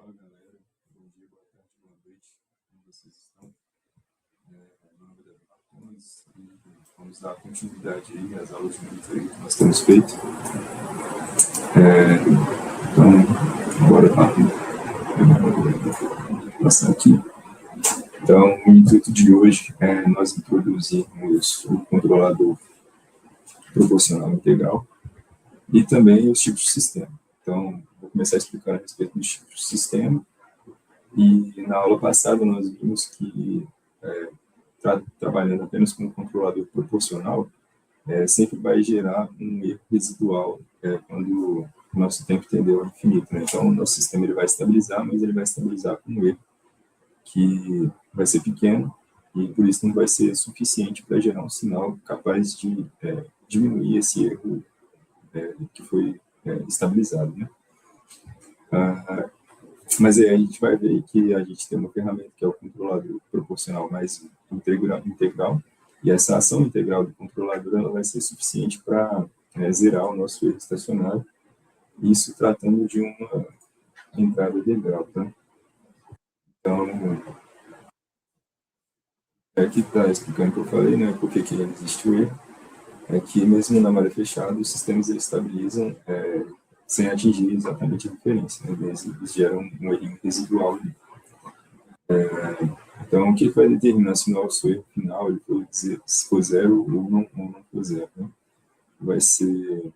Fala galera, bom dia, boa tarde, boa noite, como vocês estão? Meu nome é Davi Martins e vamos dar continuidade aí às aulas de monitoria que nós temos feito. Então, bora passar aqui. Então, o intuito de hoje é nós introduzirmos o controlador proporcional integral e também os tipos de sistema. Então, vou começar explicando a respeito dos tipos de sistema. E na aula passada nós vimos que, trabalhando apenas com o controlador proporcional, sempre vai gerar um erro residual quando o nosso tempo tendeu ao infinito, né? Então, o nosso sistema ele vai estabilizar, mas ele vai estabilizar com um erro que vai ser pequeno e, por isso, não vai ser suficiente para gerar um sinal capaz de diminuir esse erro que foi estabilizado, né? Mas aí a gente vai ver que a gente tem uma ferramenta que é o controlador proporcional mais integral, e essa ação integral do controlador ela vai ser suficiente para zerar o nosso erro estacionário, isso tratando de uma entrada integral, tá? Então, aqui está explicando o que eu falei, né, por que existe o erro, é que mesmo na malha fechada, os sistemas eles estabilizam sem atingir exatamente a referência, né? Eles geram um erro residual. Então, o que vai determinar se o nosso erro final ele for zero ou não for zero, né? Vai ser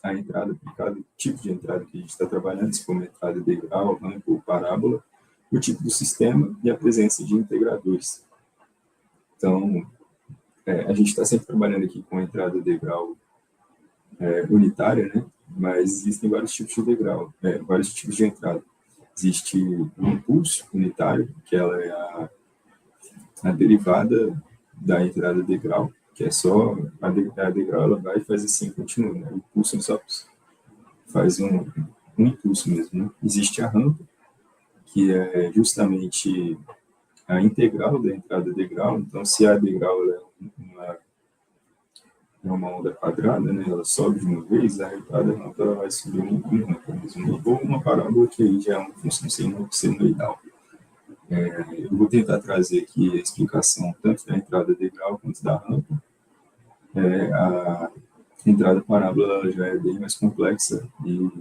a entrada por cada tipo de entrada que a gente está trabalhando, se for uma entrada integral, rampa ou parábola, o tipo do sistema e a presença de integradores. Então, a gente está sempre trabalhando aqui com a entrada integral unitária, né? Mas existem vários tipos de integral, vários tipos de entrada. Existe o impulso unitário, que ela é a derivada da entrada integral, que é só a integral, ela vai e faz assim, continua, né? O impulso só faz um impulso mesmo, né? Existe a rampa, que é justamente a integral da entrada integral. Então, se a integral é uma onda quadrada, né? Ela sobe de uma vez, a entrada ela vai subir uma rampa mesmo, ou uma parábola, que aí já é uma função senoidal. Eu vou tentar trazer aqui a explicação tanto da entrada integral quanto da rampa. A entrada parábola já é bem mais complexa e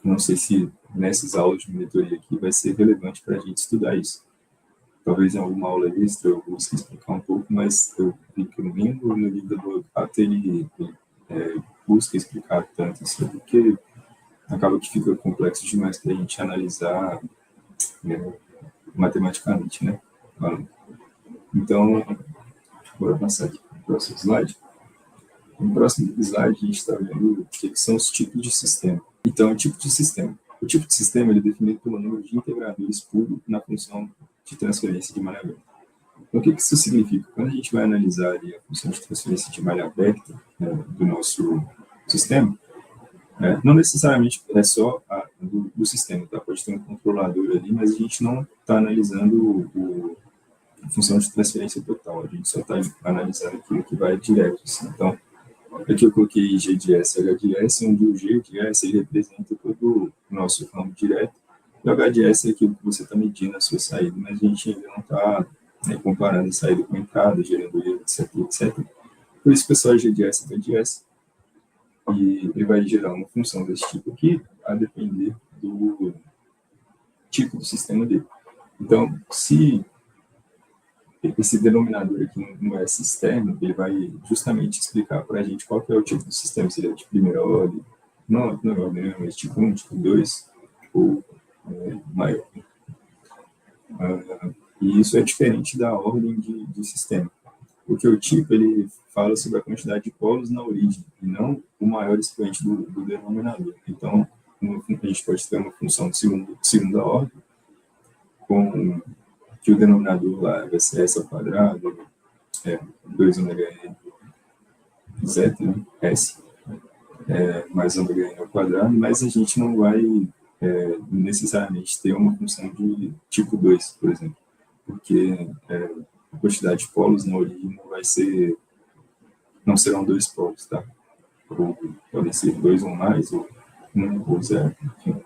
não sei se nessas aulas de monitoria aqui vai ser relevante para a gente estudar isso. Talvez em alguma aula extra eu busque explicar um pouco, mas eu vi que no livro do Gato ele busca explicar tanto assim, porque acaba que fica complexo demais para a gente analisar matematicamente, né? Então, bora passar aqui para o próximo slide. No próximo slide, a gente está vendo o que são os tipos de sistema. Então, o tipo de sistema. O tipo de sistema ele é definido pelo número de integradores puro na função de transferência de malha aberta. Então, o que isso significa? Quando a gente vai analisar ali a função de transferência de malha aberta do nosso sistema, não necessariamente é só do sistema, tá? Pode ter um controlador ali, mas a gente não está analisando a função de transferência total, a gente só está analisando aquilo que vai direto. Assim. Então, aqui eu coloquei G de S e H de S, onde o G de S ele representa todo o nosso campo direto, e o H de S é aquilo que você está medindo a sua saída, mas a gente ainda não está comparando a saída com a entrada, gerando erro, etc, etc. Por isso, pessoal, G de S e H de S, e ele vai gerar uma função desse tipo aqui, a depender do tipo do sistema dele. Então, se esse denominador aqui não é sistema, ele vai justamente explicar para a gente qual que é o tipo de sistema, se ele é de primeira ordem, não é ordem, mas tipo 1, tipo 2, ou maior. E isso é diferente da ordem de sistema, porque o tipo ele fala sobre a quantidade de polos na origem, e não o maior expoente do denominador. Então, a gente pode ter uma função de segunda ordem, com que o denominador lá vai ser S ao quadrado, 2 ômega n zeta, né? S, mais ômega n ao quadrado, mas a gente não vai necessariamente ter uma função de tipo 2, por exemplo, porque a quantidade de polos na origem não serão 2 polos, tá? Ou podem ser 2 ou mais, ou 1 ou 0, enfim.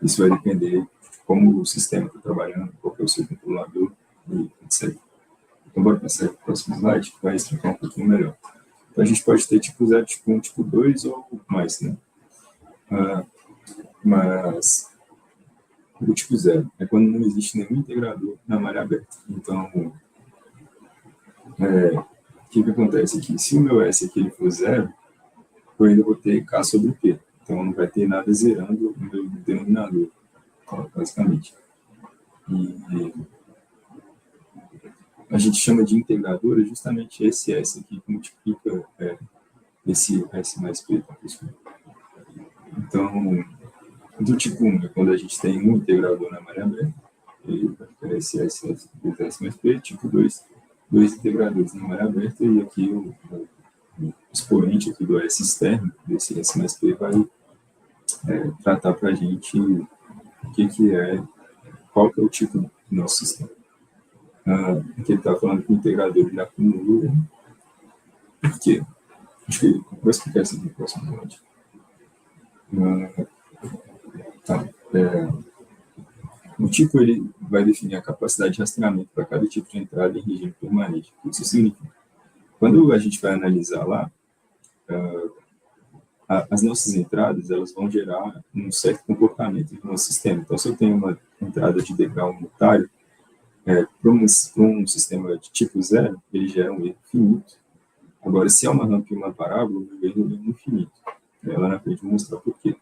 Isso vai depender de como o sistema está trabalhando, qual que é o seu controlador, e etc. Então, bora passar para o próximo slide, que vai explicar um pouquinho melhor. Então, a gente pode ter tipo 0, tipo 1, tipo 2 ou mais, né? Mas o tipo 0 é quando não existe nenhum integrador na malha aberta. Então, o que acontece aqui? Se o meu S aqui ele for 0, eu ainda vou ter K sobre P. Então, não vai ter nada zerando o meu denominador, basicamente. E a gente chama de integrador justamente esse S aqui que multiplica esse S mais P. Então, do tipo 1 é quando a gente tem um integrador na malha aberta, ele vai ficar esse S mais P. Tipo 2, dois integradores na malha aberta, e aqui o expoente aqui do S externo, desse S mais P, vai tratar para a gente o que é, qual que é o tipo do nosso sistema. Aqui ele está falando que o integrador ele acumula. Por quê? Acho que eu vou explicar isso aqui no próximo slide. O tipo ele vai definir a capacidade de rastreamento para cada tipo de entrada em regime permanente. O que isso significa? Quando a gente vai analisar lá, as nossas entradas elas vão gerar um certo comportamento no nosso sistema. Então, se eu tenho uma entrada de degrau unitário, para um sistema de tipo 0, ele gera um erro finito. Agora, se é uma rampa e uma parábola, o erro é infinito. Lá na frente eu vou mostrar por quê.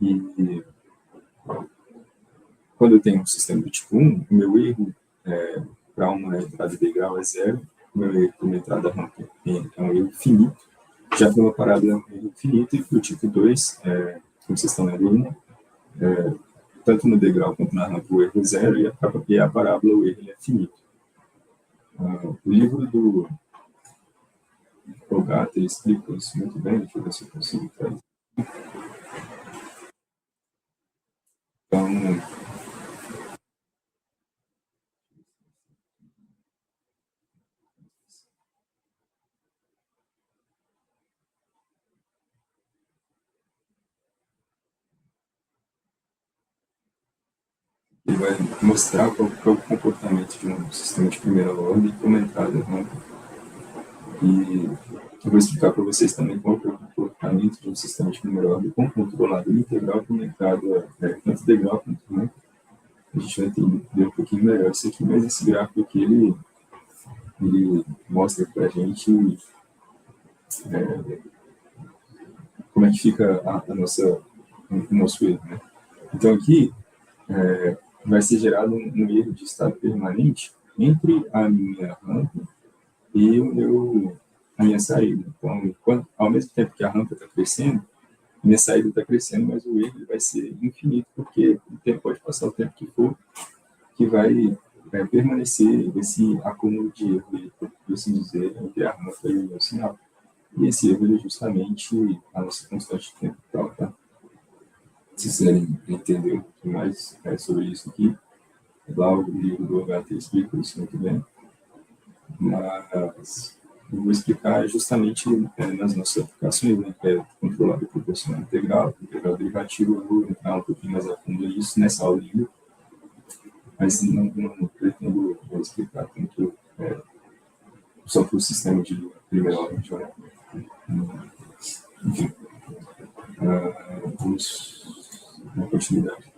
E quando eu tenho um sistema do tipo 1, o meu erro para uma entrada de degrau é 0, o meu erro para uma entrada rampa é um erro finito. Já para uma parábola é um erro finito, e para o tipo 2, como vocês estão vendo, tanto no degrau quanto na rampa o erro é 0, e a parábola o erro é finito. O livro do Ogata explica isso muito bem, deixa eu ver se eu consigo fazer. Então, ele vai mostrar qual é o comportamento de um sistema de primeira ordem com uma entrada rampa. E eu vou explicar para vocês também qual é o comportamento de um sistema de primeira ordem com controlador integral com uma entrada tanto degrau quanto rampa. A gente vai entender um pouquinho melhor isso aqui, mas esse gráfico aqui ele mostra para a gente como é que fica o nosso erro, né? Então aqui vai ser gerado um erro de estado permanente entre a minha rampa e a minha saída. Então, ao mesmo tempo que a rampa está crescendo, a minha saída está crescendo, mas o erro vai ser infinito, porque o tempo pode passar o tempo que for, que vai permanecer esse acúmulo de erro, por assim dizer, entre a rampa e o meu sinal. E esse erro é justamente a nossa constante de tempo tal, tá? Se quiserem entender um pouquinho mais sobre isso aqui, lá o livro do HT explica isso muito bem. Mas eu vou explicar justamente nas nossas aplicações, né, que é controlado proporcional integral derivativo. Eu vou entrar um pouquinho mais a fundo nisso nessa aula ainda, mas não pretendo explicar tanto só para o sistema de primeira ordem de ordem. Enfim, vamos na continuidade.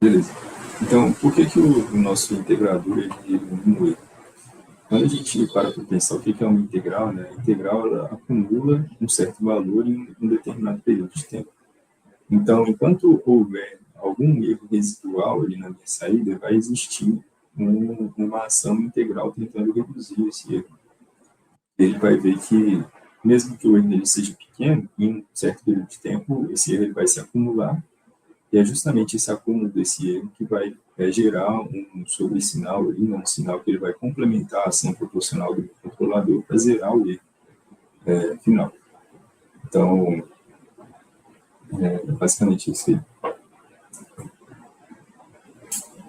Beleza. Então, por que o nosso integrador ele diminui? Quando a gente para pensar o que é uma integral, né? A integral ela acumula um certo valor em um determinado período de tempo. Então, enquanto houver algum erro residual ali na minha saída, vai existir uma ação integral tentando reduzir esse erro. Ele vai ver que, mesmo que o erro ele seja pequeno, em um certo período de tempo, esse erro ele vai se acumular. E é justamente esse acúmulo desse erro que vai gerar um sobressinal, um sinal que ele vai complementar a ação proporcional do controlador para zerar o erro final. Então, basicamente isso aí.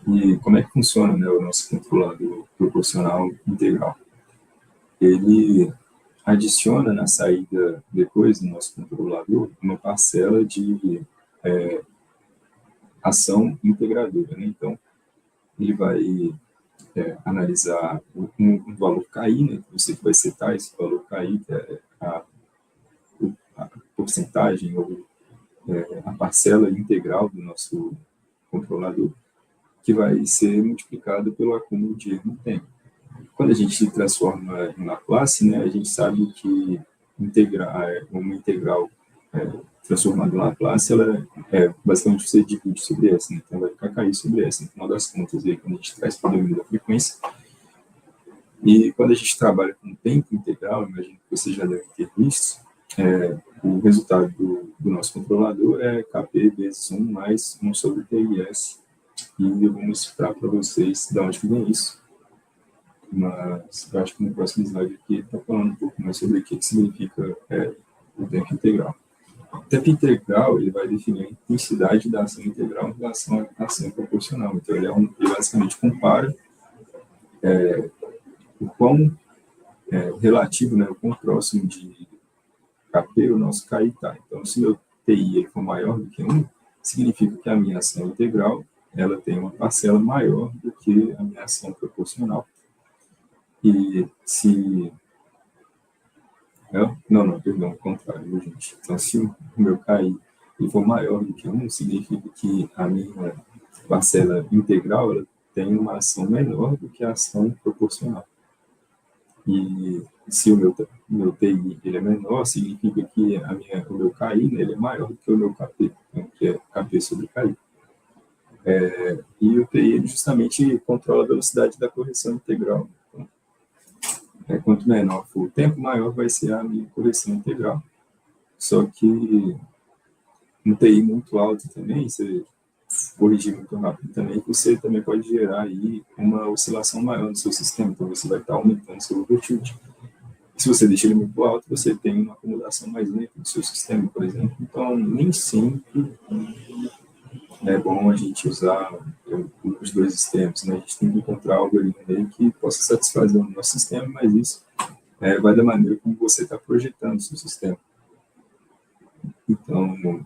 E como é que funciona, né, o nosso controlador proporcional integral? Ele adiciona na saída, depois do nosso controlador, uma parcela de ação integradora, né? Então, ele vai analisar um valor KI, né? Você vai setar esse valor KI, que é a porcentagem ou a parcela integral do nosso controlador, que vai ser multiplicado pelo acúmulo de erro no tempo. Quando a gente transforma em Laplace, né, a gente sabe que uma integral transformada em Laplace, ela basicamente você divide sobre essa, né? Então vai ficar KI sobre essa, no final das contas, aí, quando a gente traz para o domínio da frequência. E quando a gente trabalha com tempo integral, imagino que você já deve ter visto, o resultado do nosso controlador é Kp vezes 1 mais 1 sobre TIS. E eu vou mostrar para vocês de onde que vem isso. Mas eu acho que no próximo slide aqui está falando um pouco mais sobre o que significa o tempo integral. O tempo integral ele vai definir a intensidade da ação integral em relação à ação proporcional. Então, ele basicamente compara o quão relativo, né, o quão próximo de Kp o nosso KI está. Então, se meu TI ele for maior do que 1, significa que a minha ação integral ela tem uma parcela maior do que a minha ação proporcional. E se... perdão, ao contrário, gente. Então, se o meu KI ele for maior do que 1, significa que a minha parcela integral ela tem uma ação menor do que a ação proporcional. E se o meu TI ele é menor, significa que o meu KI né, ele é maior do que o meu KP, né, que é KP sobre KI. E o TI ele justamente controla a velocidade da correção integral. Então, quanto menor for o tempo, maior vai ser a minha correção integral. Só que um TI muito alto também, você corrigir muito rápido também, você também pode gerar aí uma oscilação maior no seu sistema, então você vai estar aumentando seu overshoot. Se você deixa ele muito alto, você tem uma acomodação mais lenta do seu sistema, por exemplo. Então, nem sempre é bom a gente usar os dois sistemas, né? A gente tem que encontrar algo ali no meio que possa satisfazer o nosso sistema, mas isso vai da maneira como você está projetando o seu sistema. Então,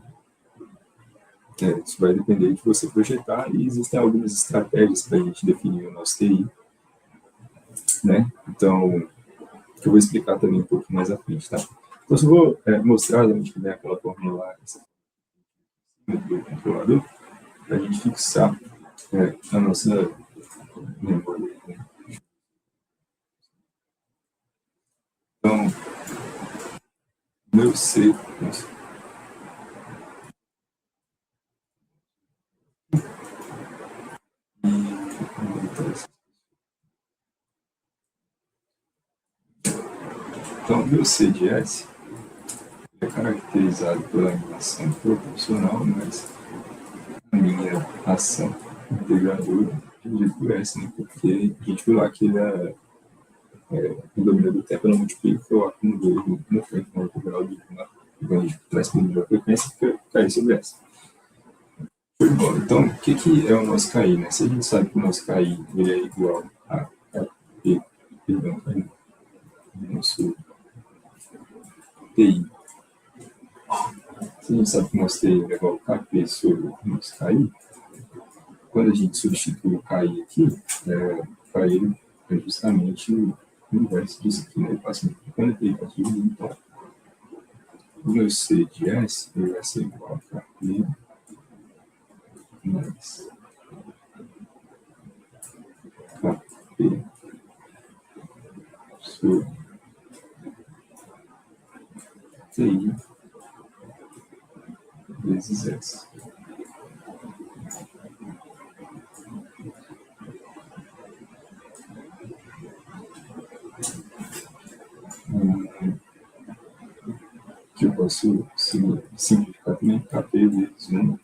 isso vai depender de você projetar e existem algumas estratégias para a gente definir o nosso TI, né? Então, que eu vou explicar também um pouco mais à frente, tá? Então, eu vou mostrar a gente vem aquela fórmula lá do controlador para a gente fixar a nossa memória. Então, meu C, então, meu C de S é caracterizado pela animação proporcional, mas a minha ação integradora dividido por S, né? Porque a gente viu lá que o domínio do tempo não multiplica o acúmulo dele no frente com o integral do quando a gente traz para o número da frequência, fica KI sobre S. Então, o que é o nosso KI, né? Se a gente sabe que o nosso KI ele é igual a nosso TI. Se a gente sabe que o nosso TI é igual a KP sobre o nosso KI, quando a gente substitui o KI aqui, para ele é justamente o inverso disso aqui, né? Ele passa multiplicando aqui, está dividindo, então o meu C de S ele vai ser igual a KP mais KP sobre TI vezes S. Que eu posso simplificar também KP vezes 1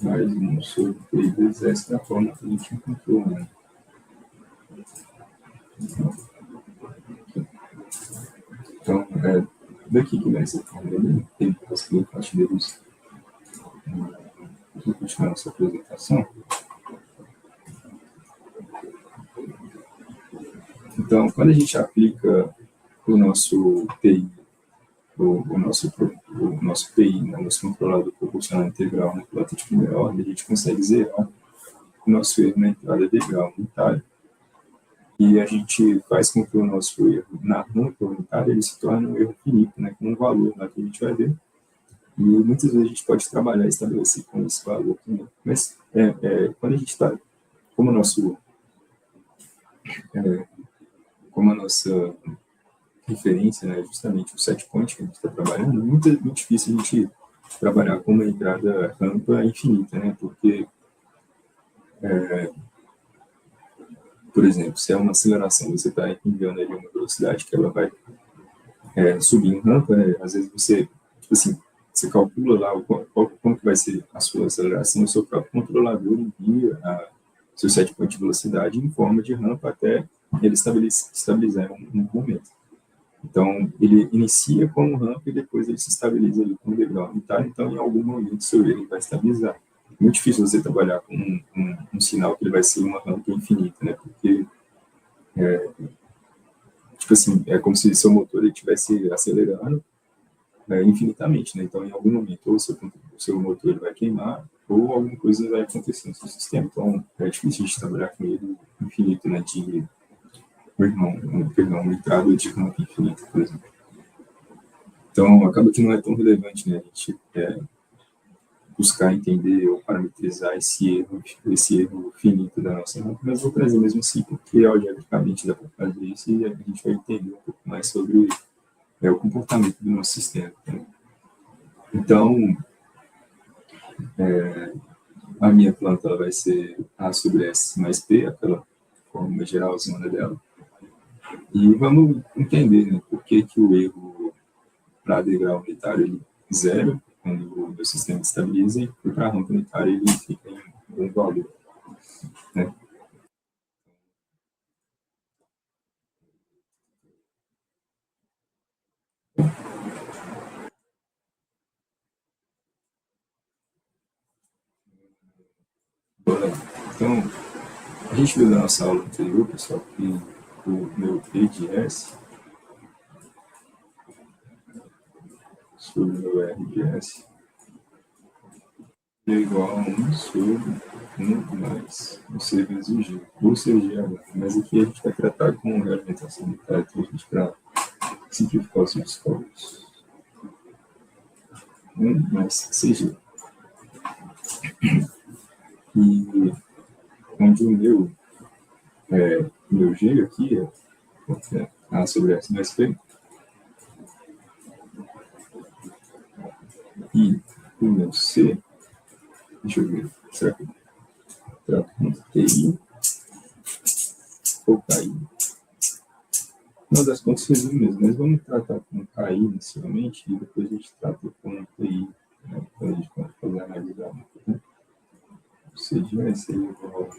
mais 1 sobre TI vezes S da forma que a gente encontrou, né? Então, daqui que vem essa fórmula, tem que conseguir parte deles. Vou continuar nossa apresentação. Então, quando a gente aplica o nosso PI, o nosso PI, né, nosso controlador proporcional integral na plota de primeira ordem, a gente consegue zerar o nosso erro na entrada de grau unitário. E a gente faz com que o nosso erro na rampa unitária ele se torne um erro finito, né, com um valor lá que a gente vai ver. E muitas vezes a gente pode trabalhar e estabelecer com esse valor também. Mas quando a gente está, como a nossa referência, né, justamente o set point que a gente está trabalhando, é muito difícil a gente trabalhar com uma entrada rampa infinita, né, porque, por exemplo, se é uma aceleração, você está enviando ali uma velocidade que ela vai subir em rampa, né, às vezes você, tipo assim, você calcula lá como que vai ser a sua aceleração, o seu próprio controlador envia seu set point de velocidade em forma de rampa até ele estabilizar um momento. Então, ele inicia como rampa e depois ele se estabiliza ali com o degrau unitário, então em algum momento seu erro vai estabilizar. É muito difícil você trabalhar com um sinal que ele vai ser uma rampa infinita, né? Porque, tipo assim, é como se seu motor estivesse acelerando infinitamente, né? Então, em algum momento, ou o seu motor ele vai queimar, ou alguma coisa vai acontecer no seu sistema. Então, é difícil a gente trabalhar com ele infinito, né? Uma entrada de rampa infinita, por exemplo. Então, acaba que não é tão relevante, né? A gente buscar entender ou parametrizar esse erro finito da nossa rampa, mas vou trazer mesmo assim, porque algebricamente dá para fazer isso e a gente vai entender um pouco mais sobre o comportamento do nosso sistema. Né? Então, a minha planta ela vai ser A sobre S mais P, aquela forma geralzona dela. E vamos entender, né, por que o erro para degrau unitário ele zero, quando o meu sistema estabiliza, e para a rampa unitária ele fica em um valor. Né? Então, a gente viu na nossa aula anterior, pessoal, que o meu P de S sobre o meu R de S é igual a 1 sobre 1 mais o C vezes o G, ou seja, mas aqui a gente vai tratar com representação unitária para simplificar os nossos cálculos. 1 mais CG. E onde o meu G aqui é A sobre S mais P, e o meu C, deixa eu ver, será que eu trato com TI ou KI? Uma das contas resume mesmo, mas vamos tratar com KI inicialmente e depois a gente trata com TI, né, quando a gente pode fazer a análise da né? Ou seja, vai ser igual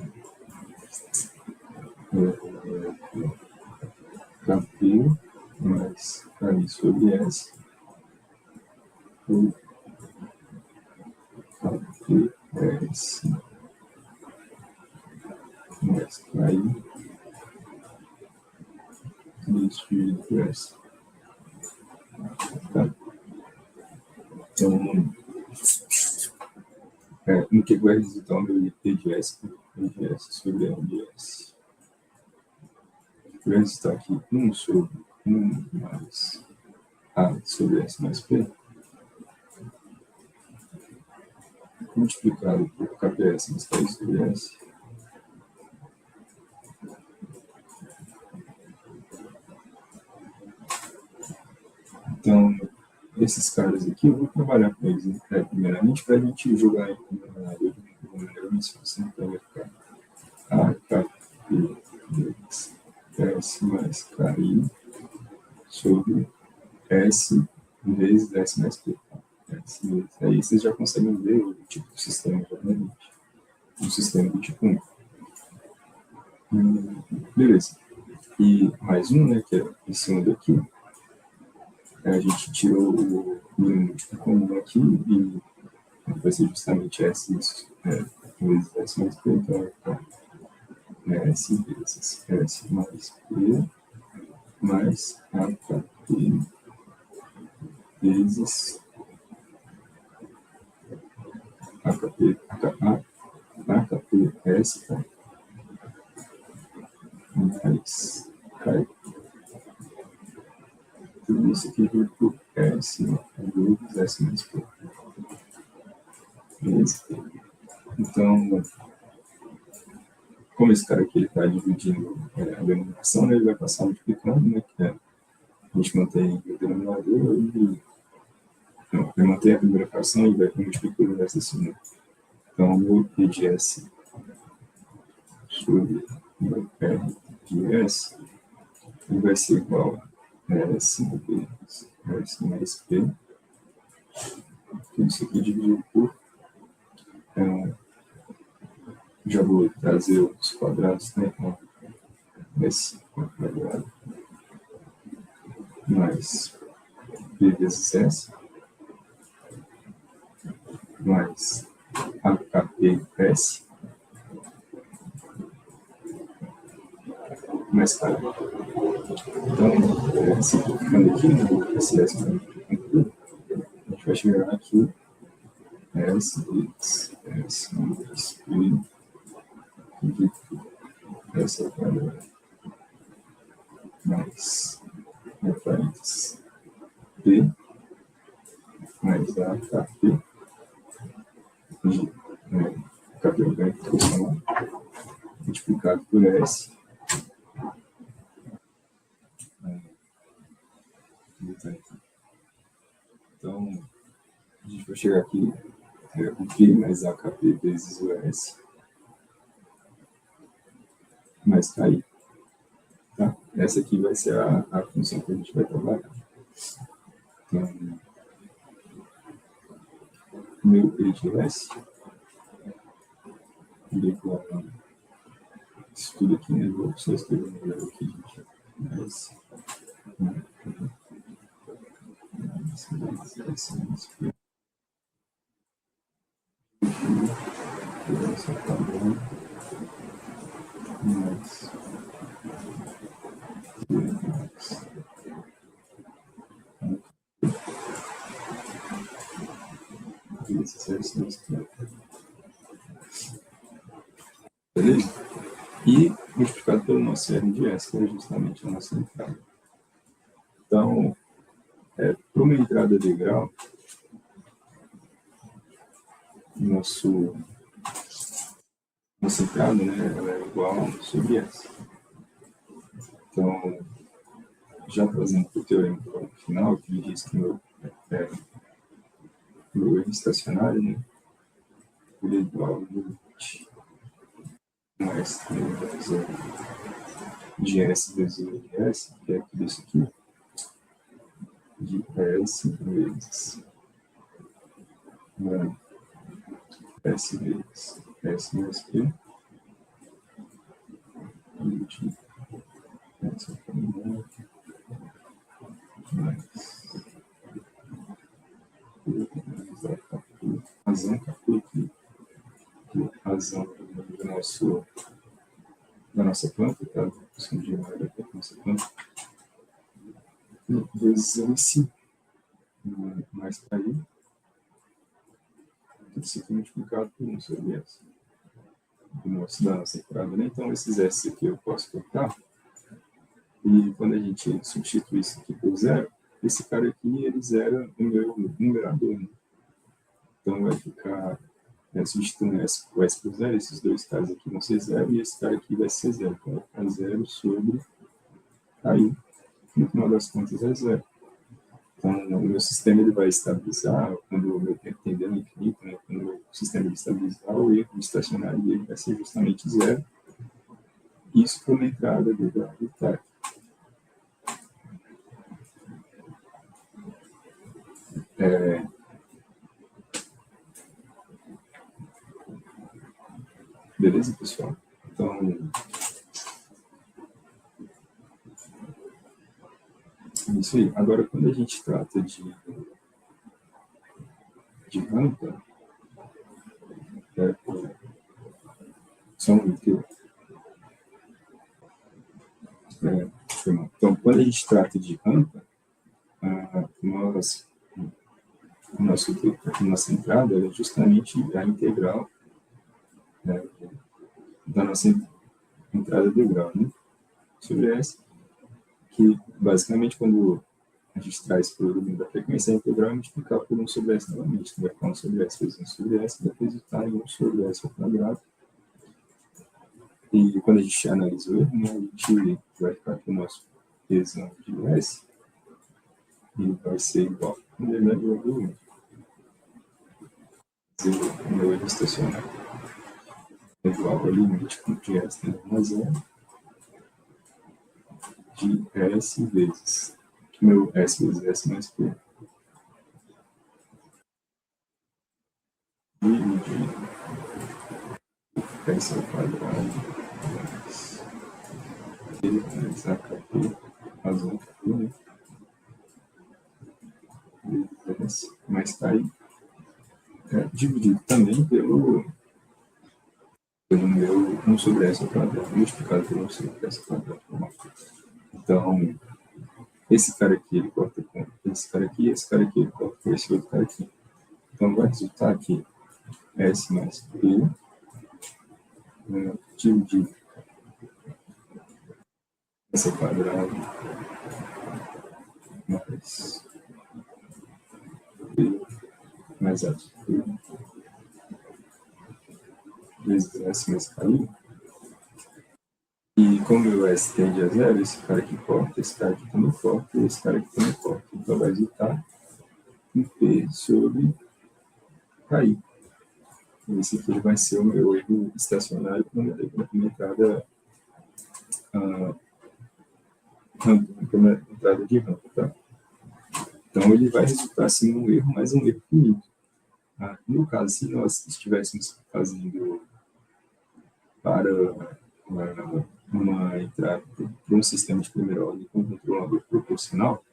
a KP mais KI sobre S ou KP S mais KI dividido por S. Tá? Então, no que vai resultar o meu IP de S sobre R de S. Vai resultar aqui 1 sobre 1 mais A sobre S mais P multiplicado por KPS mais KI sobre S Então, esses caras aqui, eu vou trabalhar com eles, né? Primeiramente, para a gente jogar em numerador de uma maneira mais fácil. Então, vai ficar A, K, P, S mais KI sobre S vezes S mais P. Aí vocês já conseguem ver o tipo de sistema, geralmente. O sistema do tipo 1. Beleza. E mais um, né, que é esse um daqui. A gente tirou o múltiplo comum aqui e vai ser justamente S vezes S mais P, então vai ficar S vezes S mais P mais AKP vezes AKPS, tá? Mais cai. Tudo isso aqui dividido por S, vezes S menos P. Beleza? Então, como esse cara aqui está dividindo a denominação, né, ele vai passar multiplicando, né, que a gente mantém o denominador e não, ele mantém a primeira fração e vai multiplicando o resto desse número. Então, o P de S sobre o R de S ele vai ser igual a S vezes S mais P. Tudo isso aqui dividido por já vou trazer os quadrados, né? Então, S quadrado mais P vezes S mais AKPS mais K. Então, simplificando aqui, né, esse S a gente vai chegar aqui S vezes S mais P dividido por S ao quadrado mais parênteses P mais AKP KP orgânico funcional multiplicado por S. Então, a gente vai chegar aqui, o P mais AKP vezes o S, mais KI. Tá? Essa aqui vai ser a função que a gente vai trabalhar. Então, meu P de S igual a isso tudo aqui, né? Vou só escrever o número aqui, gente. S beleza? E multiplicado pelo nosso R de S, que é justamente a nossa entrada. Então, para uma entrada de grau, nossa entrada, né, ela é igual a 1 sobre S. Então, já trazendo para o teorema final, que ele diz que meu erro estacionário, né, ele é igual a limite mais de S vezes o de S, que é tudo isso aqui, de S vezes S vezes S mais P, de S mais razão aqui, razão da nossa planta, tá? De nossa planta, vezes S mais KI, tudo isso aqui multiplicado por 1 sobre S. Da nossa entrada, né? Então, esses S aqui eu posso cortar. E quando a gente substitui isso aqui por zero, esse cara aqui, ele zera o meu numerador, né? Então, vai ficar, substituindo o S por zero, esses dois caras aqui vão ser zero, e esse cara aqui vai ser zero. Então, vai ficar zero sobre aí. No final das contas, é zero. Então, o meu sistema ele vai estabilizar, quando o meu tempo tender ao infinito, né? Quando o meu sistema ele estabilizar, o erro estacionário dele vai ser justamente zero. Isso por uma entrada do gravitário. Beleza, pessoal? Então, é isso aí. Agora, quando a gente trata de rampa, só um minuto. Então, quando a gente trata de rampa, nossa entrada é justamente a integral, né, da nossa entrada de grau, né, sobre S, que basicamente quando a gente traz para o domínio da frequência, a integral é multiplicar por 1 sobre S novamente. Vai ficar 1 sobre S vezes 1 sobre S, depois está em 1 sobre S ao quadrado. E quando a gente analisa o erro, né, a gente vai ficar com o nosso tesão de S, e vai ser igual ao elemento do 1. O meu erro estacionário é igual ao limite de S tendendo a zero de S vezes meu S vezes S mais P. Dividido S ao quadrado mais AKP, razão P, né? Vezes S mais tá aí. Dividido também pelo meu 1 sobre S ao quadrado, multiplicado por 1 sobre S ao quadrado. Então, esse cara aqui, ele corta com esse cara aqui, ele corta com esse outro cara aqui. Então, vai resultar aqui S mais P, dividido S ao quadrado, mais P, mais A, P, vezes S mais K. E como o S tende a zero, esse cara aqui corta, esse cara aqui também corta, e esse cara aqui também corta. Então, vai resultar em P sobre K. Esse aqui vai ser o meu erro estacionário quando eu minha entrada, entrada de rampa, tá? Então, ele vai resultar assim num erro, mas um erro finito. No caso, se nós estivéssemos fazendo para uma entrada para um sistema de primeira ordem com controlador proporcional,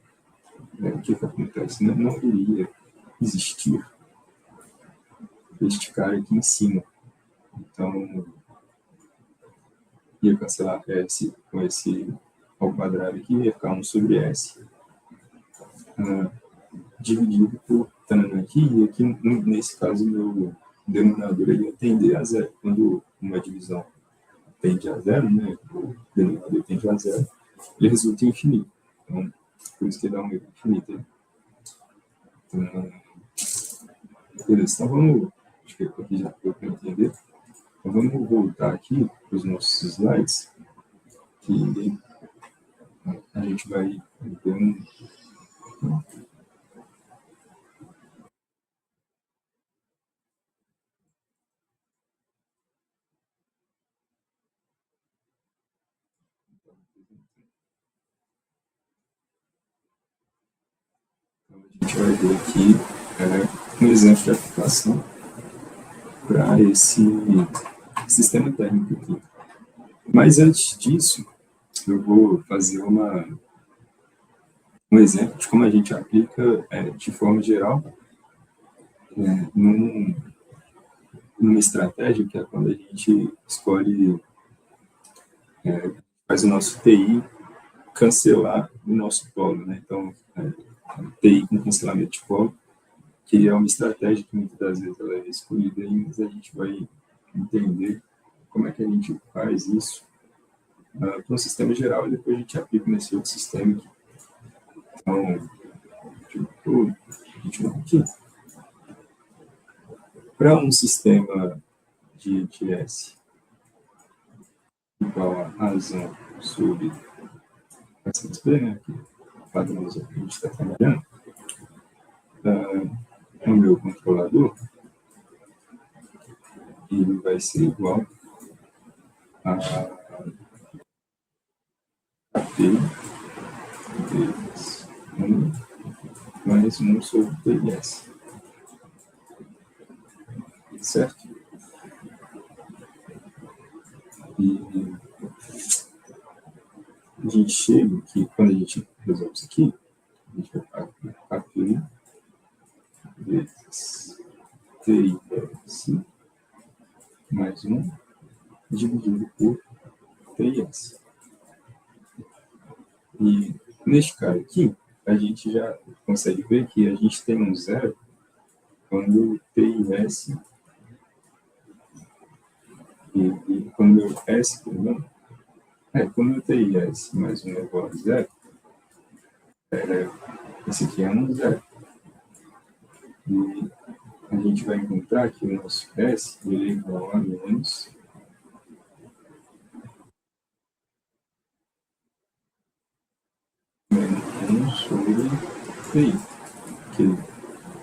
o que acontece? Não iria existir este cara aqui em cima. Então, ia cancelar S com esse ao quadrado aqui, ia ficar 1 sobre S, dividido por tanto aqui, e aqui, nesse caso, meu denominador ia tender a zero. Quando uma divisão tende a zero, né, o denominador tende a zero, ele resulta em infinito. Então, por isso que dá um erro infinito. Então, beleza, então vamos, acho que aqui já deu para entender. Então vamos voltar aqui para os nossos slides, que a gente vai ter a gente vai ver aqui um exemplo de aplicação para esse sistema térmico aqui. Mas antes disso, eu vou fazer um exemplo de como a gente aplica de forma geral numa estratégia que é quando a gente escolhe, faz o nosso TI cancelar o nosso polo, né? Então, TI com cancelamento de polo, que é uma estratégia que muitas das vezes ela é escolhida aí, mas a gente vai entender como é que a gente faz isso para um sistema geral e depois a gente aplica nesse outro sistema aqui. Então, aqui. Para um sistema de S igual a razão sobre S+P, né, que padrãozinho que a gente está trabalhando, o meu controlador ele vai ser igual a P vezes 1 mais 1 sobre TS. Certo? E a gente chega que quando a gente resolve isso aqui, a gente vai ficar P vezes TIS mais 1 dividido por TIS. E Neste caso aqui, a gente já consegue ver que a gente tem um zero quando T e S, e quando S, perdão, quando T e S mais 1 é igual a zero, esse aqui é um zero. E a gente vai encontrar que o nosso S ele é igual a menos sobre TI, que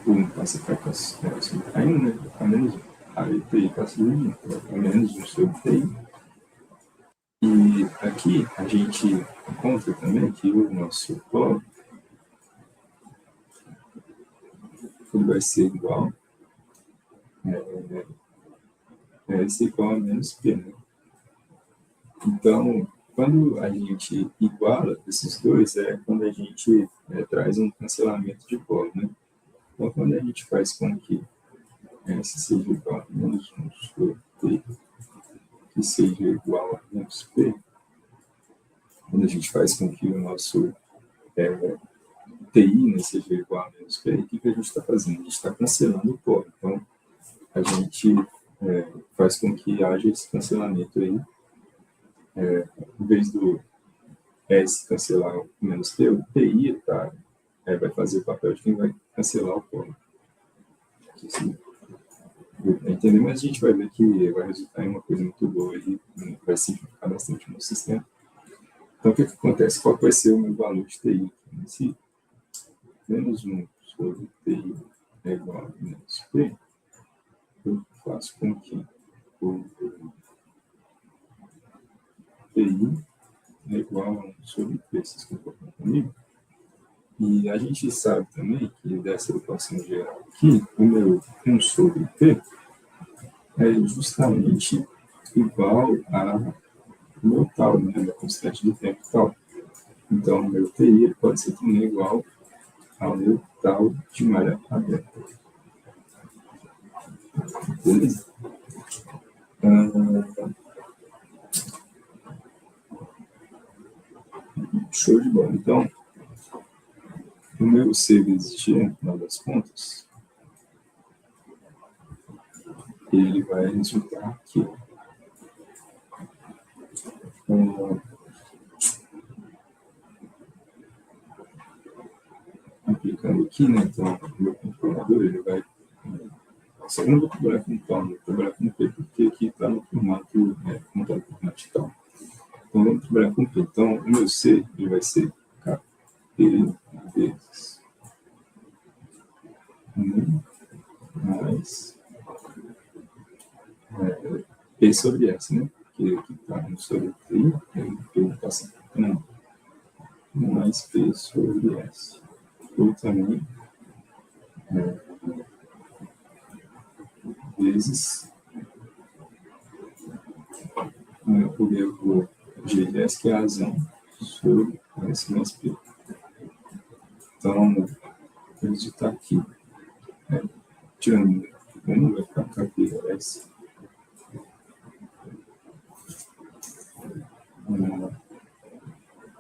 1 passa para sobre K1, né? Para menos 1. Aí TI passa dividindo, para menos 1 sobre TI. E aqui a gente encontra também que o nosso polo ele vai ser igual S igual a menos P, né? Então, quando a gente iguala esses dois, é quando a gente traz um cancelamento de polo, né? Então, quando a gente faz com que S seja igual a menos 1 sobre P, que seja igual a menos P, quando a gente faz com que o nosso TI, né, seja igual a menos P, o que a gente está fazendo? A gente está cancelando o polo. Então, a gente faz com que haja esse cancelamento aí. Em vez do S cancelar o menos P, o TI vai fazer o papel de quem vai cancelar o polo. Assim, entender, mas a gente vai ver que vai resultar em uma coisa muito boa e vai simplificar bastante o nosso sistema. Então, o que acontece? Qual vai ser o meu valor de TI? Se menos 1 sobre TI é igual a menos P, eu faço com que o TI é igual a 1 sobre P, vocês concordam comigo? E a gente sabe também que dessa equação geral aqui, o meu 1 sobre P é justamente igual a meu tal, né, da constante de tempo tal. Então, o meu TI pode ser também igual ao meu tal de malha aberta. Beleza? Show de bola. Então, o meu C vezes G, no final das contas, ele vai resultar aqui. Aplicando aqui, né? Então, o meu controlador, ele vai... Só que eu não vou trabalhar com tal, vou trabalhar com P, porque aqui está no formato, não está no formato de tal. Então, vamos trabalhar com P. Então, o meu C, ele vai ser KP vezes 1 mais P sobre S, né? Que aqui está no sobre P, P passa não, mais P sobre S. Ou também vezes o meu G de S, que é a razão sobre S mais P. Então, o resultado aqui, tirando 1, vai ficar KP S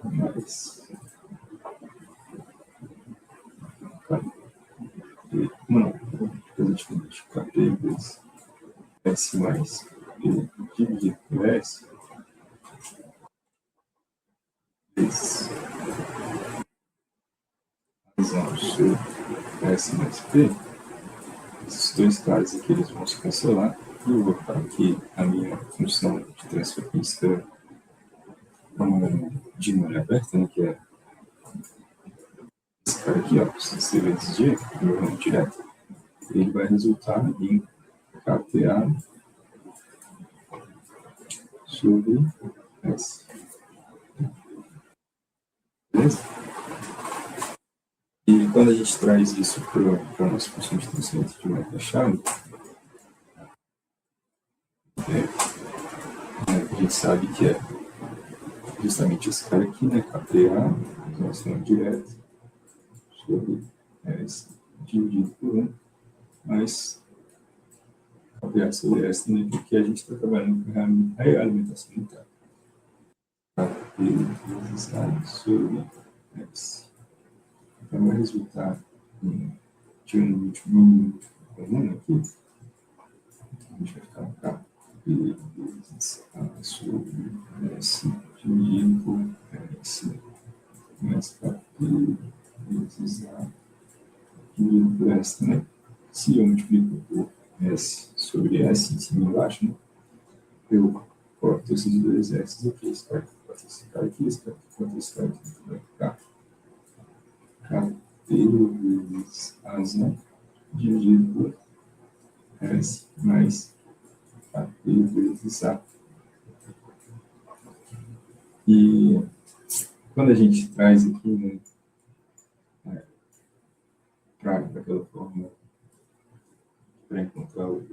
mais KP, não, coisa diferente, KP vezes S mais P dividido por S vezes razão sobre S mais P. Esses dois caras aqui eles vão se cancelar. E eu vou botar aqui a minha função de transferência de malha aberta, né, que é esse cara aqui, ó, C vezes G, meu ramo direto. Ele vai resultar em KTA sobre S. Beleza? E quando a gente traz isso para a nossa função de transferência de marca-chave, a gente sabe que é justamente esse cara aqui, né? KTA, relação direta, sobre S dividido por 1, mais KTA sobre S, né? Porque a gente está trabalhando com a alimentação interna. KP vezes A sobre S. Então, vai resultar de um último comum aqui. A gente vai ficar K vezes A sobre S dividido por S mais K vezes A dividido por S também. Se eu multiplico por S sobre S em cima e embaixo, né, eu corto esses dois S aqui. Esse cara corta esse cara aqui, esse cara corta esse cara aqui. Vai ficar K vezes A dividido por S mais K vezes A. E quando a gente traz aqui, né, para aquela forma, para encontrar o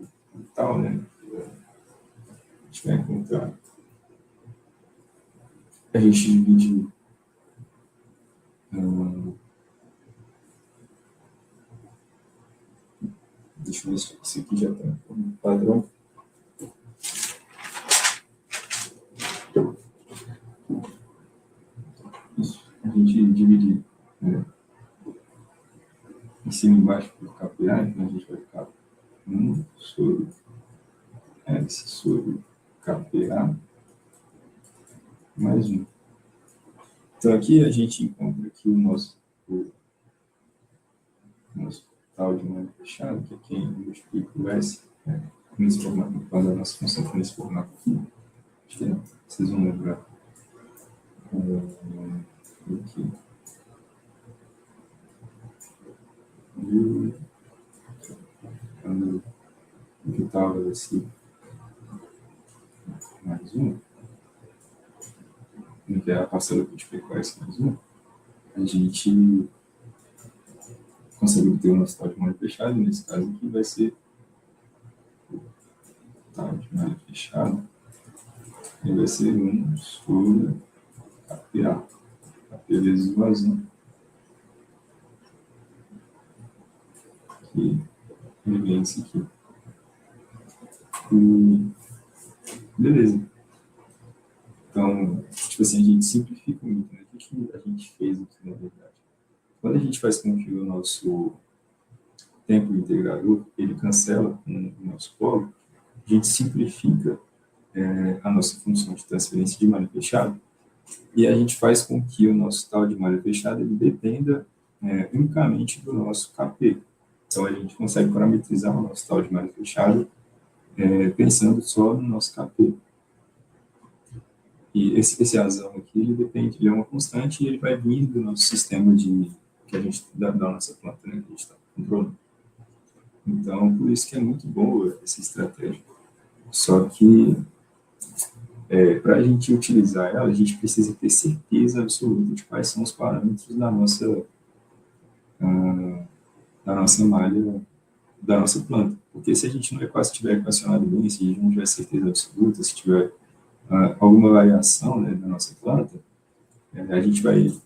tal, né, a gente vai encontrar, a gente divide deixa eu ver se isso aqui já está um padrão. Isso, a gente divide, né, em cima e embaixo por KPA, então a gente vai ficar 1 sobre S sobre KPA mais 1. Então aqui a gente encontra aqui o nosso tal de número fechado, que é quem multiplica o S, né, nesse formato, quando a nossa função for nesse formato aqui. Acho que vocês vão lembrar. Aqui. E quando que estava esse mais 1, que é a parcela que multiplicou S mais 1, a gente consegue obter o nosso tal de malha fechada, e nesse caso aqui vai ser o tal de malha fechada, e vai ser 1 sobre KPA, KP vezes vazão, que ele vem isso aqui. E beleza. Então, tipo assim, a gente simplifica muito, né? O que a gente fez aqui, na verdade? Quando a gente faz com que o nosso tempo integrador, ele cancela com o nosso polo, a gente simplifica a nossa função de transferência de malha fechada e a gente faz com que o nosso tal de malha fechada ele dependa unicamente do nosso KP. Então, a gente consegue parametrizar o nosso tal de malha fechada pensando só no nosso KP. E esse razão aqui, ele depende, ele é uma constante e ele vai vir do nosso sistema que a gente, da nossa planta, né, que a gente está controlando. Então, por isso que é muito boa essa estratégia. Só que, para a gente utilizar ela, a gente precisa ter certeza absoluta de quais são os parâmetros da nossa malha, da nossa planta. Porque se a gente não estiver equacionado bem, se a gente não tiver certeza absoluta, se tiver alguma variação, né, da nossa planta, a gente vai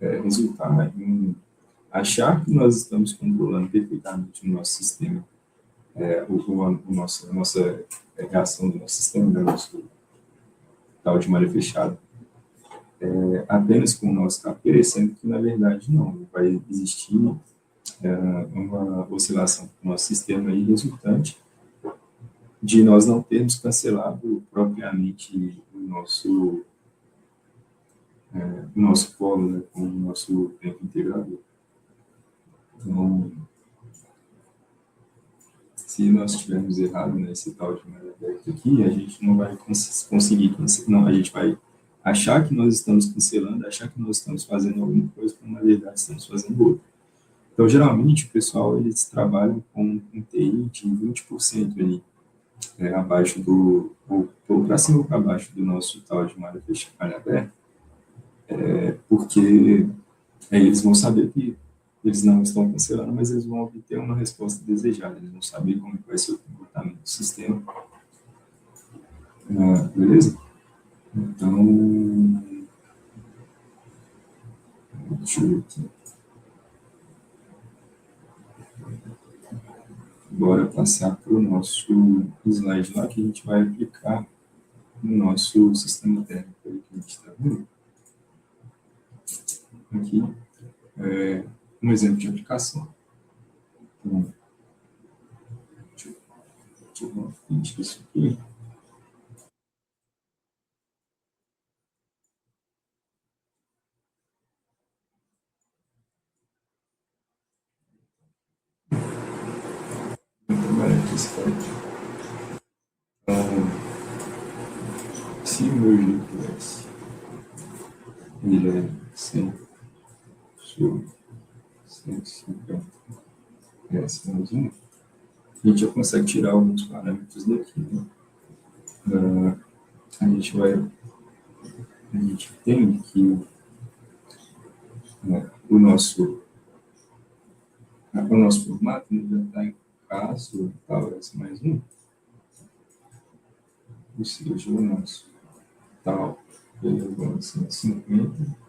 resultar em achar que nós estamos controlando perfeitamente o nosso sistema, a nossa reação do nosso sistema, do nosso tal de malha fechada, apenas com o nosso KP, sendo que, na verdade, não. Vai existir uma oscilação do nosso sistema aí resultante de nós não termos cancelado propriamente o nosso polo, né, com o nosso tempo integrador. Então, se nós estivermos errados nesse tal de malha aberta aqui, a gente não vai conseguir, não, a gente vai achar que nós estamos cancelando, achar que nós estamos fazendo alguma coisa, quando na verdade estamos fazendo outra. Então, geralmente, o pessoal, eles trabalham com um TI de 20% ali, abaixo ou para cima ou para baixo do nosso tal de malha fechada, malha aberta, porque eles vão saber que eles não estão cancelando, mas eles vão obter uma resposta desejada, eles vão saber como vai ser o comportamento do sistema. Beleza? Então, deixa eu ver aqui. Bora passar para o nosso slide lá, que a gente vai aplicar no nosso sistema térmico aí que a gente está vendo. aqui um exemplo de aplicação. Então, deixa eu dar um print disso aqui. Vou trabalhar aqui esse código. Então, se o meu GPS ele é 100 sobre 150 S mais 1, a gente já consegue tirar alguns parâmetros daqui. Né? A gente tem que o nosso formato já está em caso tal S mais 1, ou seja, o nosso tal elevado a 150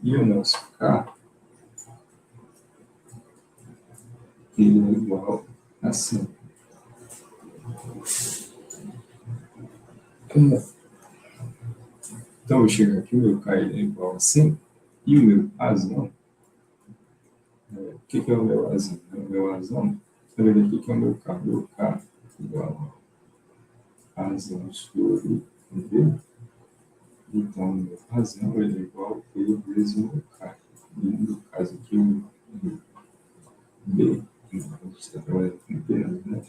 e o nosso K ele é igual a 100. Então, eu chego aqui, o meu K ele é igual a 100 e o meu Azão, o que é o meu Azão? O meu Azão, na verdade, o que é o meu K? O meu K é igual a Azão sobre V. Então, o meu Azão ele é igual a P vezes o meu K. E no caso aqui, o B, a gente está trabalhando com apenas, né?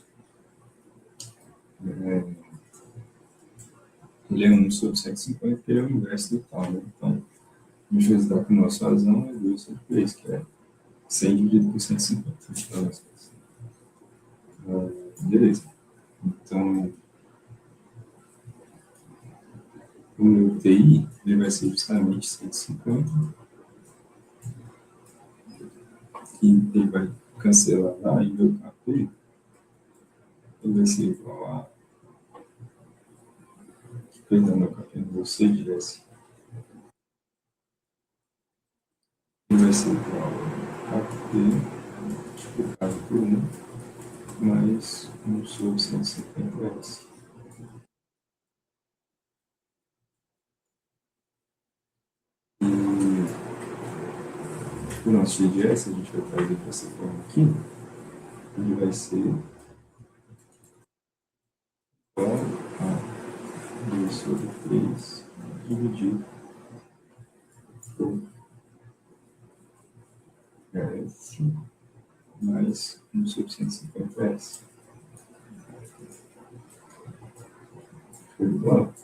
Ele é 1 sobre 150, que ele é o inverso do tal, né? Então, a gente vai resultar que o nosso Azão é 2 sobre 3, que é 100 dividido por 150. Então, beleza. Então, o meu TI ele vai ser justamente 150, e ele vai cancelar lá, e meu KP ele vai ser igual a. Perdão, meu KP não vou ser de S. Ele vai ser igual a KP multiplicado por 1 mais 1 sobre 150 S. E o nosso GDS, a gente vai trazer para essa forma aqui, ele vai ser igual a 2 sobre 3 dividido por S mais 1 sobre 150 S. Igual.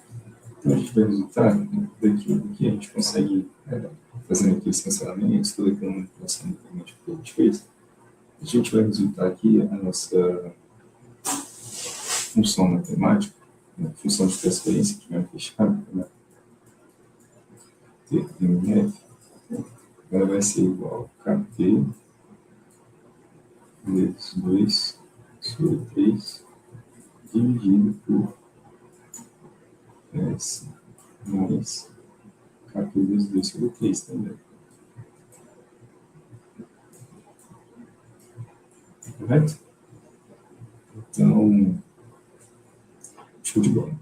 Então, a gente vai resultar daqui a gente consegue, fazendo aqui os cancelamentos, toda aquela manipulação que a gente fez, a gente vai resultar aqui a nossa função matemática, função de transferência que vai fechar, né? TMF, ela vai ser igual a KT vezes 2 sobre 3 dividido por S mais KT vezes 2 sobre 3 também. Correto? Então, show de bola.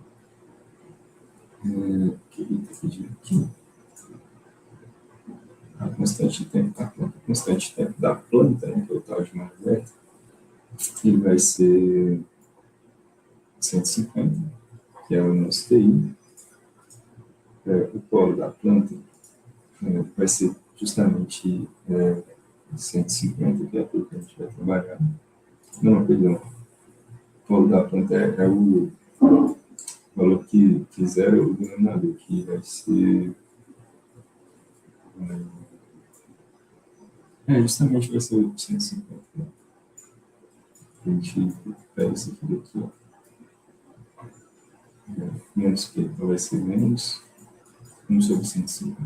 O que ele está pedindo aqui? A constante de tempo da planta, né, que é o tal de Margareta, ele vai ser 150, que é o nosso TI. O polo da planta vai ser justamente 150, que é aquilo que a gente vai trabalhar. Não, perdão. O polo da planta é o valor que zero o denominador, que vai ser. Justamente vai ser 150. Né? A gente pega isso aqui daqui, ó. Menos que, então vai ser menos 1 sobre 150,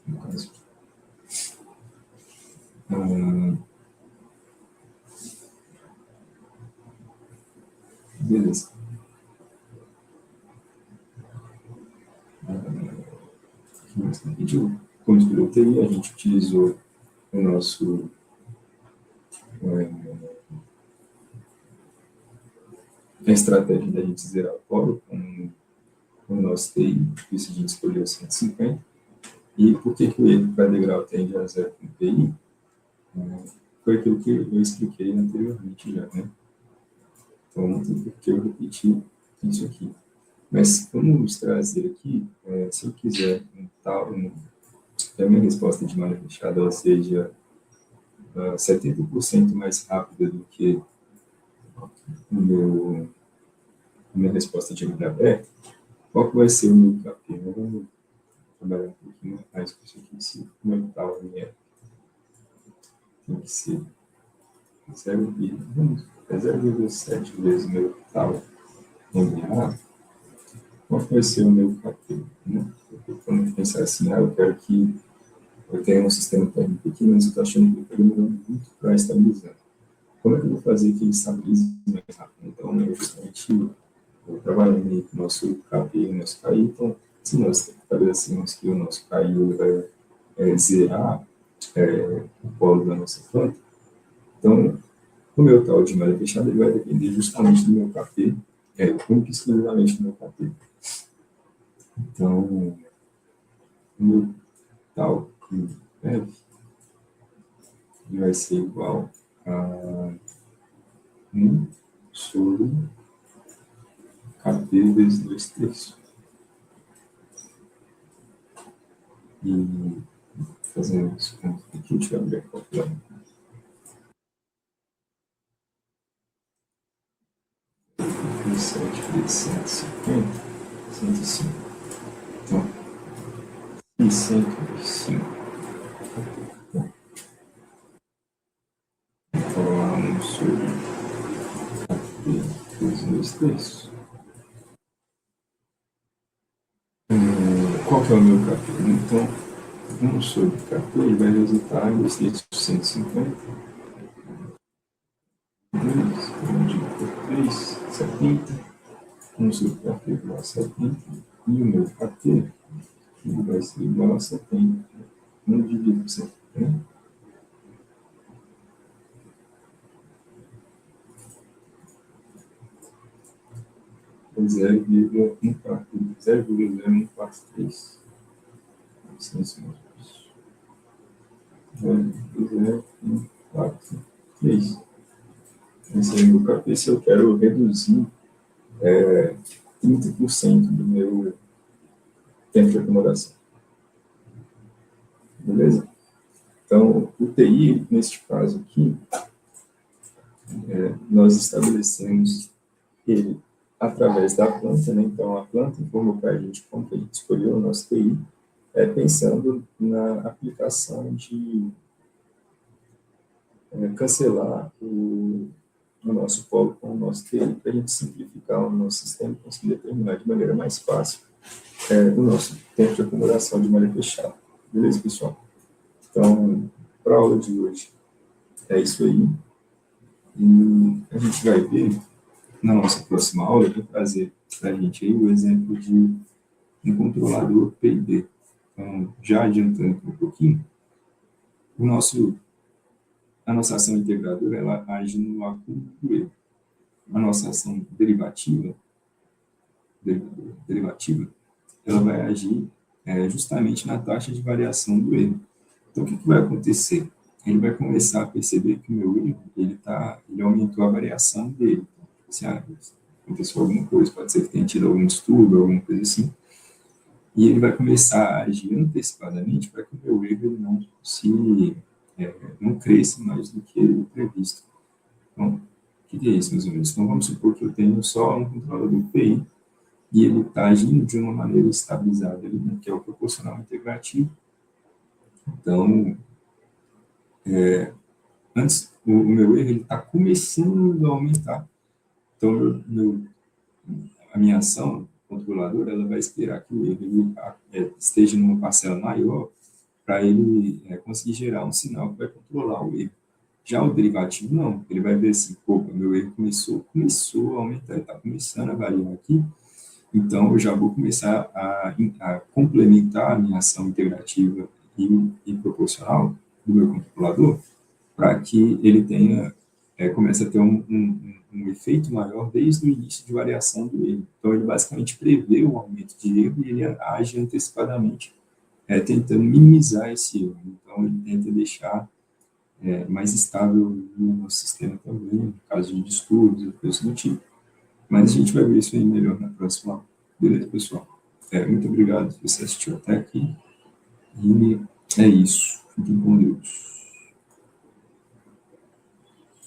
no caso. Beleza. Como escolheu TI, a gente utilizou o nosso a estratégia da gente zerar o polo com o nosso TI, por isso a gente escolheu 150. E por que o erro para degrau tende a zero com PI? Foi aquilo que eu expliquei anteriormente já, né? Então, não tem por que eu repetir isso aqui. Mas vamos trazer aqui, se eu quiser que a minha resposta de malha fechada ela seja 70% mais rápida do que a minha resposta de malha aberta, qual que vai ser o meu KP? Vamos trabalhar um pouquinho mais com isso aqui. Se o meu tal minha tem que ser 0,7 vezes o meu tal MA, qual vai ser o meu KP? Né? Porque quando pensar assim, eu quero que eu tenha um sistema térmico aqui, mas eu estou achando que eu estou demorando muito para estabilizar. Como é que eu vou fazer que ele estabilize mais rápido? Então, eu justamente vou trabalhando aí com o nosso KP e o nosso KI. Então, se nós estabelecemos que o nosso KI vai zerar o polo da nossa planta, então, o meu tal de malha fechada ele vai depender justamente do meu KP, único e exclusivamente do meu KP. Então, o meu tal que F vai ser igual a 1 sobre KP vezes 2 terços. E fazendo isso aqui, deixa eu abrir a calculadora. 7 vezes 150, 105. Então, e 105. Falamos sobre KP vezes 2 terços. Qual que é o meu KP? Então, 1 sobre KP vai resultar em 2 terços de 150. 2, dividido por 3, 70. 1 sobre KP igual a 70. E o meu KP vai ser igual a 70. 1 dividido por 70. É 0,0143. 0,0143. Esse é o meu KP se eu quero reduzir 30% do meu tempo de acomodação. Beleza? Então, o TI, neste caso aqui, nós estabelecemos ele através da planta, né? Então, a planta informou para a gente como que a gente escolheu o nosso TI, pensando na aplicação de cancelar o nosso polo com o nosso TI, para a gente simplificar o nosso sistema e conseguir determinar de maneira mais fácil o nosso tempo de acomodação de malha fechada. Beleza, pessoal? Então, para a aula de hoje, é isso aí. E a gente vai ver, na nossa próxima aula, eu vou trazer para a gente aí o exemplo de um controlador PID. Então, já adiantando um pouquinho, a nossa ação integradora ela age no acúmulo do erro. A nossa ação derivativa ela vai agir justamente na taxa de variação do erro. Então, o que vai acontecer? Ele vai começar a perceber que o meu erro ele aumentou a variação dele. Se aconteceu alguma coisa, pode ser que tenha tido algum distúrbio, alguma coisa assim, e ele vai começar a agir antecipadamente para que o meu erro ele não cresça mais do que o previsto. Então, o que é isso, meus amigos? Então, vamos supor que eu tenho só um controlador PI e ele está agindo de uma maneira estabilizada, ali, né, que é o proporcional integrativo. Então, antes, o meu erro está começando a aumentar. Então, a minha ação controladora ela vai esperar que o erro esteja numa parcela maior para ele conseguir gerar um sinal que vai controlar o erro. Já o derivativo, não. Ele vai ver assim, opa, meu erro começou a aumentar, está começando a variar aqui, então eu já vou começar a complementar a minha ação integrativa e proporcional do meu controlador para que ele comece a ter um efeito maior desde o início de variação do erro. Então, ele basicamente prevê o aumento de erro e ele age antecipadamente tentando minimizar esse erro. Então, ele tenta deixar mais estável o nosso sistema também, no caso de distúrbios, coisas do tipo. Mas a gente vai ver isso aí melhor na próxima. Beleza, pessoal? Muito obrigado se você assistiu até aqui. E é isso. Fiquem com Deus.